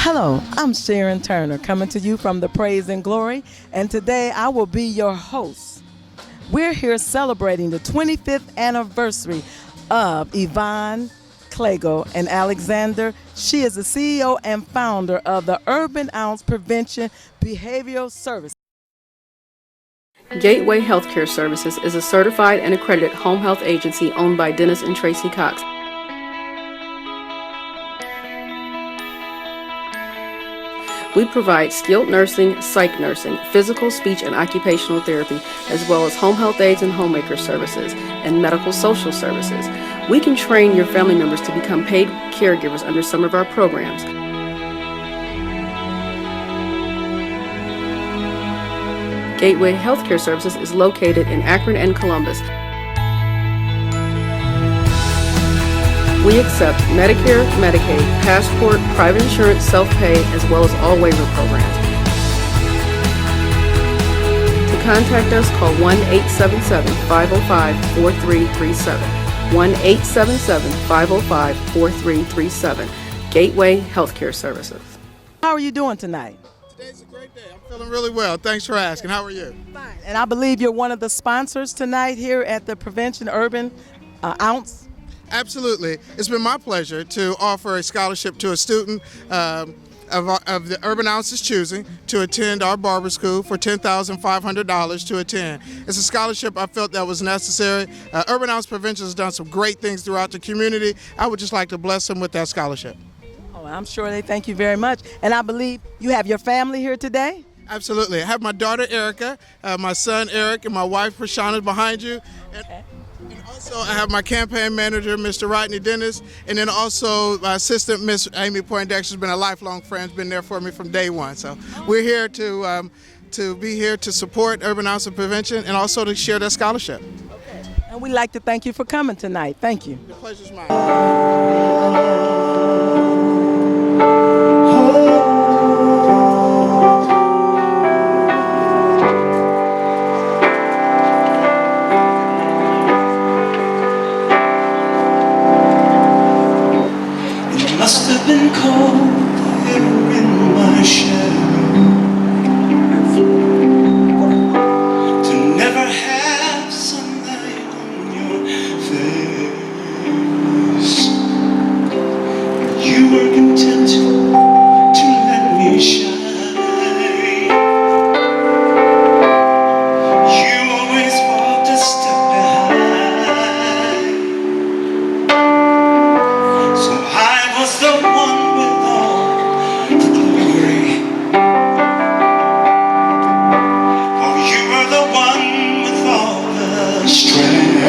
Hello, I'm Sharon Turner coming to you from the Praise and Glory, and today I will be your host. We're here celebrating the 25th anniversary of Yvonne Clago and Alexander. She is the CEO and founder of the Urban Ounce Prevention Behavioral Service. Gateway Healthcare Services is a certified and accredited home health agency owned by Dennis and Tracy Cox. We provide skilled nursing, psych nursing, physical, speech, and occupational therapy, as well as home health aides and homemaker services, and medical social services. We can train your family members to become paid caregivers under some of our programs. Gateway Healthcare Services is located in Akron and Columbus. We accept Medicare, Medicaid, Passport, private insurance, self-pay, as well as all waiver programs. To contact us, call 1-877-505-4337. 1-877-505-4337. Gateway Healthcare Services. How are you doing tonight? Today's a great day. I'm feeling really well. Thanks for asking. How are you? Fine. And I believe you're one of the sponsors tonight here at the Prevention Urban Ounce. Absolutely. It's been my pleasure to offer a scholarship to a student of the Urban Ounce's choosing to attend our barber school for $10,500 to attend. It's a scholarship I felt that was necessary. Urban Ounce Prevention has done some great things throughout the community. I would just like to bless them with that scholarship. Oh, I'm sure they thank you very much. And I believe you have your family here today? Absolutely. I have my daughter Erica, my son Eric, and my wife Prashana behind you. And also, I have my campaign manager, Mr. Rodney Dennis, and then also my assistant, Miss Amy Poindexter, has been a lifelong friend, been there for me from day one. So we're here to be here to support Urban Ounce Prevention and also to share that scholarship. Okay. And we'd like to thank you for coming tonight. Thank you. The pleasure's mine. Must have been cold here in my shadow to never have sunlight on your face. You were content to let me shine. You always walked a step behind. So I was the one with all the glory. Oh, you were the one with all the strength.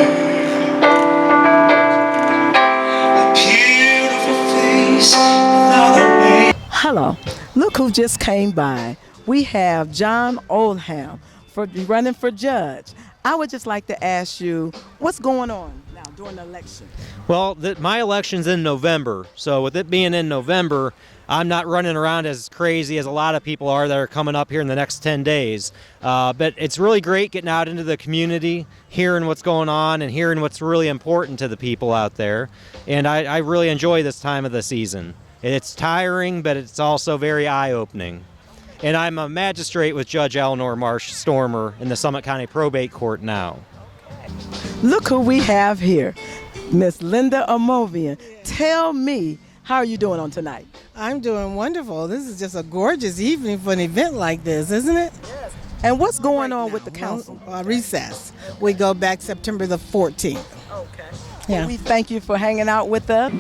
A beautiful face without a name. Hello. Look who just came by. We have John Oldham running for judge. I would just like to ask you, what's going on now during the election? Well, my election's in November, so with it being in November, I'm not running around as crazy as a lot of people are that are coming up here in the next 10 days. But it's really great getting out into the community, hearing what's going on and hearing what's really important to the people out there. And I really enjoy this time of the season. It's tiring, but it's also very eye-opening. and I'm a magistrate with Judge Eleanor Marsh Stormer in the Summit County Probate Court now. Look who we have here, Miss Linda Amovian. Tell me, how are you doing on tonight? I'm doing wonderful. This is just a gorgeous evening for an event like this, isn't it? Yes. And what's going on with the council? Recess. We go back September the 14th. Okay. Yeah. Well, we thank you for hanging out with us.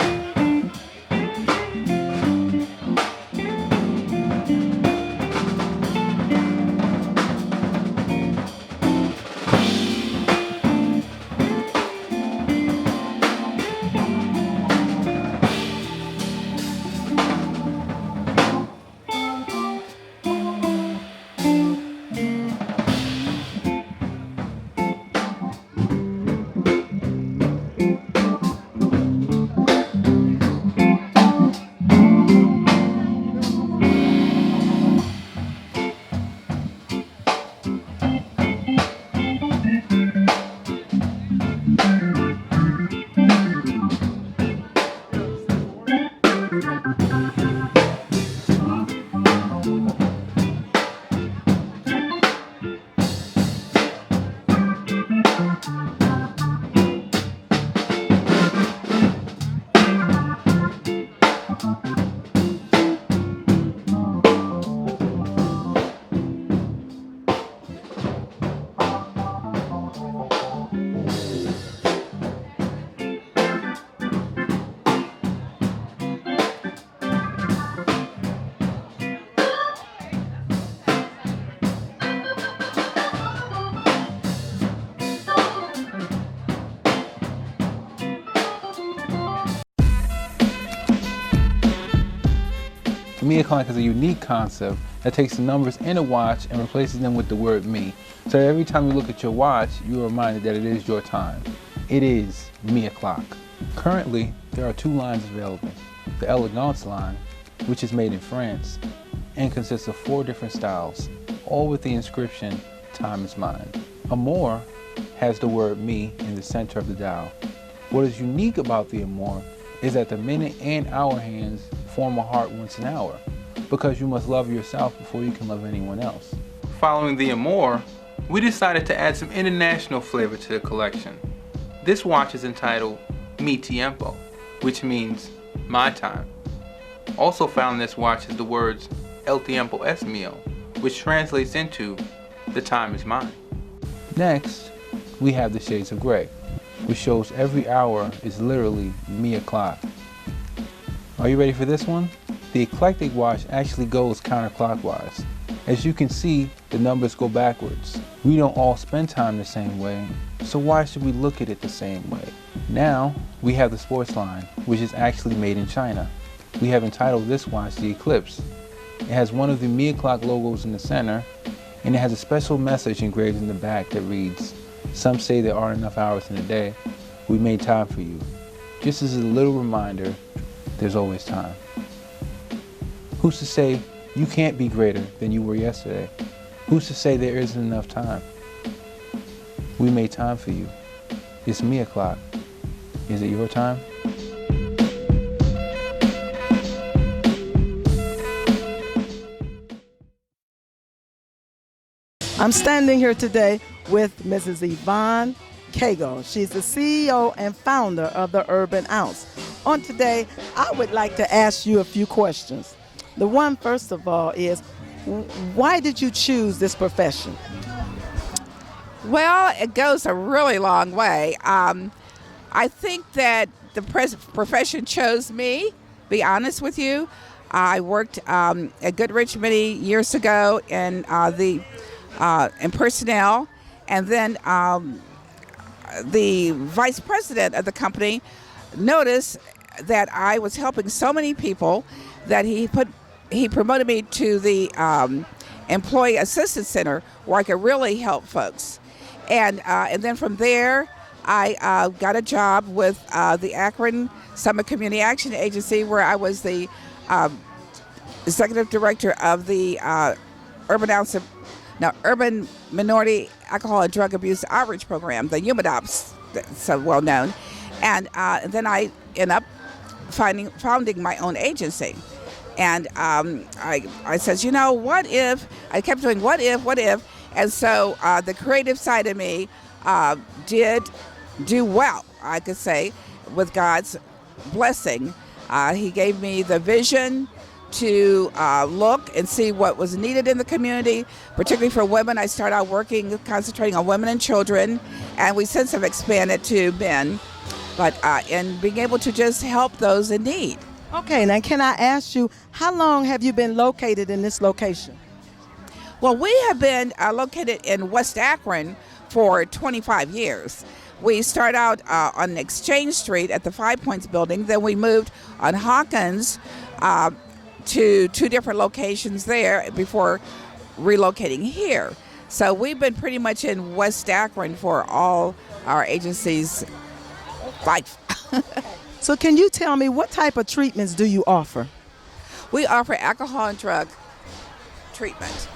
Me o'clock is a unique concept that takes the numbers in a watch and replaces them with the word me. So that every time you look at your watch, you are reminded that it is your time. It is me o'clock. Currently, there are 2 lines available. The Elegance line, which is made in France, and consists of 4 different styles, all with the inscription, time is mine. Amour has the word me in the center of the dial. What is unique about the Amour is that the minute and hour hands form a heart once an hour, because you must love yourself before you can love anyone else. Following the Amour, we decided to add some international flavor to the collection. This watch is entitled Mi Tiempo, which means my time. Also found in this watch is the words El Tiempo es mío, which translates into the time is mine. Next, we have the shades of gray, which shows every hour is literally me o'clock. Are you ready for this one? The eclectic watch actually goes counterclockwise. As you can see, the numbers go backwards. We don't all spend time the same way, so why should we look at it the same way? Now, we have the sports line, which is actually made in China. We have entitled this watch the Eclipse. It has one of the Me O'Clock logos in the center, and it has a special message engraved in the back that reads, "Some say there aren't enough hours in a day. We made time for you." Just as a little reminder, there's always time. Who's to say you can't be greater than you were yesterday? Who's to say there isn't enough time? We made time for you. It's me o'clock. Is it your time? I'm standing here today with Mrs. Yvonne Cagle. She's the CEO and founder of the Urban Ounce. On today, I would like to ask you a few questions. The one, first of all, is why did you choose this profession? Well, it goes a really long way. I think that the profession chose me, be honest with you. I worked at Goodrich many years ago in personnel, and then the vice president of the company noticed that I was helping so many people that he promoted me to the Employee Assistance Center where I could really help folks. And then from there, I got a job with the Akron Summit Community Action Agency, where I was the executive director of the Urban Minority Alcohol and Drug Abuse Outreach Program, the UMADOPS, that's so well known. And then I ended up founding my own agency. And I says, what if? I kept doing what if, and so the creative side of me did do well, I could say, with God's blessing. He gave me the vision to look and see what was needed in the community, particularly for women. I started out concentrating on women and children, and we since have expanded to men, but and being able to just help those in need. Okay, now can I ask you, how long have you been located in this location? Well, we have been located in West Akron for 25 years. We started out on Exchange Street at the Five Points building. Then we moved on Hawkins to 2 different locations there before relocating here. So we've been pretty much in West Akron for all our agency's life. So can you tell me what type of treatments do you offer? We offer alcohol and drug treatment.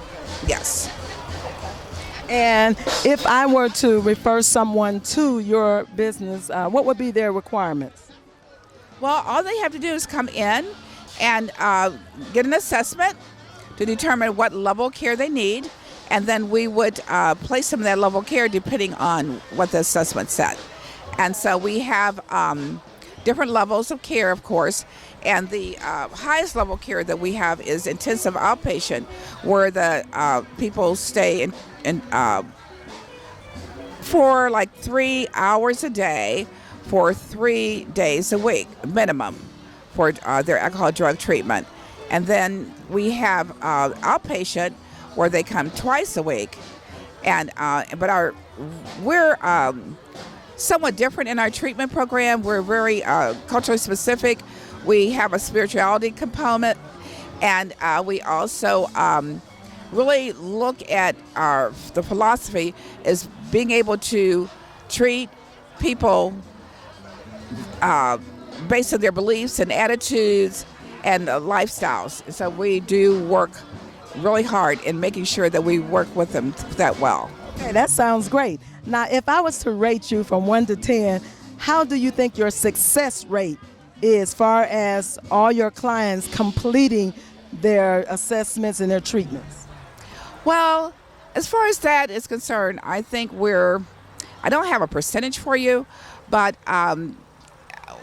Yes. And if I were to refer someone to your business, what would be their requirements? Well, all they have to do is come in and get an assessment to determine what level of care they need, and then we would place them in that level of care depending on what the assessment said. And so we have different levels of care, of course, and the highest level of care that we have is intensive outpatient, where the people stay in for like 3 hours a day for 3 days a week minimum for their alcohol drug treatment. And then we have outpatient where they come twice a week, and but we're somewhat different in our treatment program. We're very culturally specific. We have a spirituality component, and we also really look at the philosophy is being able to treat people based on their beliefs and attitudes and lifestyles. So we do work really hard in making sure that we work with them that well. Okay, that sounds great. Now, if I was to rate you from 1 to 10, how do you think your success rate is as far as all your clients completing their assessments and their treatments? Well, as far as that is concerned, I think I don't have a percentage for you, but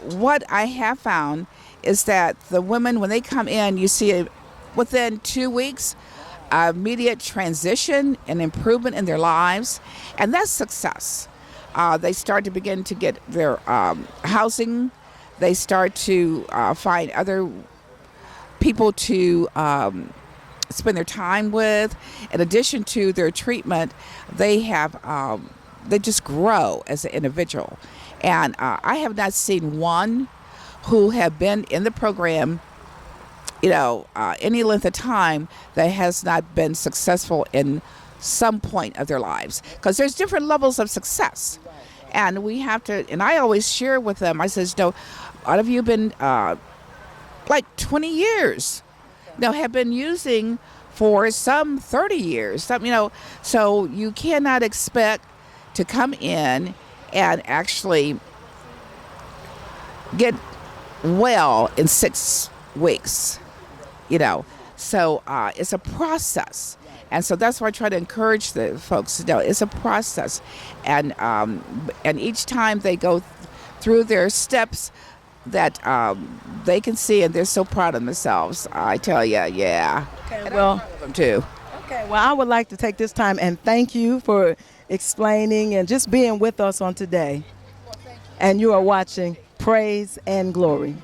what I have found is that the women, when they come in, you see within 2 weeks, immediate transition and improvement in their lives, and that's success. They start to begin to get their housing. They start to find other people to spend their time with. In addition to their treatment, they just grow as an individual. And I have not seen one who have been in the program any length of time that has not been successful in some point of their lives, because there's different levels of success. And we have to, and I always share with them, I says, a lot of you been like 20 years, have been using for some 30 years, so you cannot expect to come in and actually get well in 6 weeks. So it's a process, and so that's why I try to encourage the folks to know it's a process, and each time they go through their steps that they can see, and they're so proud of themselves. I tell you, yeah. Okay, and well, I'm proud of them too. Okay, well, I would like to take this time and thank you for explaining and just being with us on today. And you are watching Praise and Glory.